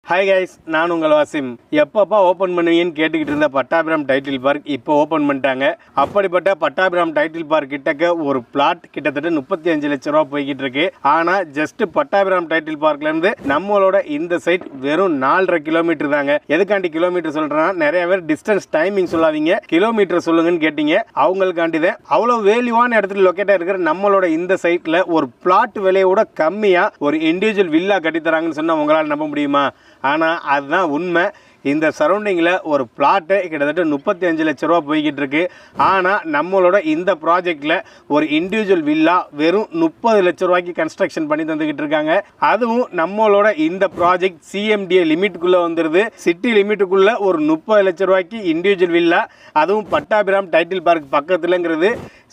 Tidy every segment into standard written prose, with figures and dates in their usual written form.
Hi guys, நான் உங்கள் வாசிம். எப்பப்பா ஓப்பன் பண்ணுவீங்கன்னு கேட்டுக்கிட்டு இருந்த பட்டாபிராம் டைட்டில் பார்க் இப்போ ஓப்பன் பண்ணிட்டாங்க. அப்படிப்பட்ட பட்டாபிராம் டைட்டில் பார்க் கிட்டக்க ஒரு பிளாட் கிட்டத்தட்ட 35 லட்ச ரூபா போய்கிட்டு இருக்கு. ஆனால் ஜஸ்ட் பட்டாபிராம் டைட்டில் பார்க்லேருந்து நம்மளோட இந்த சைட் வெறும் 4.5 கிலோமீட்டர் தாங்க. எதுக்காண்டி கிலோமீட்டர் சொல்கிறேன்னா, நிறைய பேர் டிஸ்டன்ஸ் டைமிங் சொல்லாதீங்க, கிலோமீட்டர் சொல்லுங்கன்னு கேட்டீங்க. அவங்களுக்காண்டி தான் அவ்வளோ வேல்யூவான இடத்துல லொக்கேட்டாக இருக்கிற நம்மளோட இந்த சைட்டில் ஒரு பிளாட் விலையோட கம்மியாக ஒரு இண்டிவிஜுவல் வில்லா கட்டித்தராங்கன்னு சொன்னால் உங்களால் நம்ப முடியுமா? ஆனால் அதுதான் உண்மை. இந்த சரௌண்டிங்கில் ஒரு பிளாட்டு கிட்டத்தட்ட 35 லட்ச ரூபா போய்கிட்டு இருக்கு. ஆனால் நம்மளோட இந்த ப்ராஜெக்டில் ஒரு இண்டிவிஜுவல் வில்லா வெறும் 30 லட்ச ரூபாய்க்கு கன்ஸ்ட்ரக்ஷன் பண்ணி தந்துக்கிட்டு இருக்காங்க. அதுவும் நம்மளோட இந்த ப்ராஜெக்ட் சிஎம்டிஏ லிமிட்டுக்குள்ளே வந்துடுது. சிட்டி லிமிட்டுக்குள்ளே ஒரு 30 லட்ச ரூபாய்க்கு இண்டிவிஜுவல் வில்லா, அதுவும் பட்டாபிராம் டைட்டில் பார்க் பக்கத்துலங்கிறது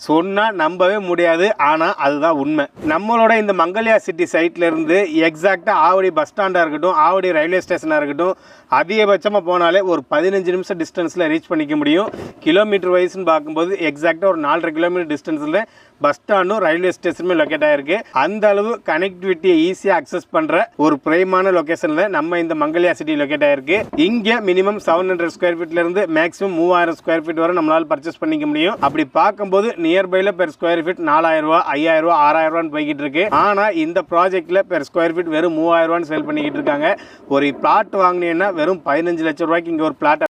சொன்னால் நம்பவே முடியாது. ஆனால் அதுதான் உண்மை. நம்மளோட இந்த மங்கல்யா சிட்டி சைட்லேருந்து எக்ஸாக்டாக ஆவடி பஸ் ஸ்டாண்டாக இருக்கட்டும், ஆவடி ரயில்வே ஸ்டேஷனாக இருக்கட்டும், அதிகபட்சமாக போனாலே ஒரு 15 நிமிஷம் டிஸ்டன்ஸில் ரீச் பண்ணிக்க முடியும். கிலோமீட்டர் வைஸ்ன்னு பார்க்கும்போது எக்ஸாக்டாக ஒரு 4.5 கிலோமீட்டர் டிஸ்டன்ஸில் பஸ் ஸ்டாண்டும் ரயில்வே ஸ்டேஷனுமே லொக்கேட் ஆகிருக்கு. அந்த அளவு கனெக்டிவிட்டியை ஈஸியாக அக்சஸ் பண்ணுற ஒரு பிரைமான லொக்கேஷனில் நம்ம இந்த மங்கல்யா சிட்டி லொக்கேட் ஆகிருக்கு. இங்கே மினிமம் 700 ஸ்கொயர் ஃபீட்லேருந்து மேக்ஸிமம் 3000 ஸ்கொயர் ஃபீட் வரை நம்மளால் பர்ச்சேஸ் பண்ணிக்க முடியும். அப்படி பார்க்கும்போது நியர்பையில் பெர் ஸ்கொயர் ஃபீட் 4000 ரூபா, 5000 ரூபா, 6000 ரூபான்னு போய்கிட்டு இருக்கு. ஆனால் இந்த ப்ராஜெக்டில் பெர் ஸ்கொயர் ஃபீட் வெறும் 3000 ரூபான்னு சேல் பண்ணிக்கிட்டு இருக்காங்க. ஒரு பிளாட் வாங்கினீங்கன்னா வெறும் 15 லட்சம் ரூபாய்க்கு இங்கே ஒரு பிளாட்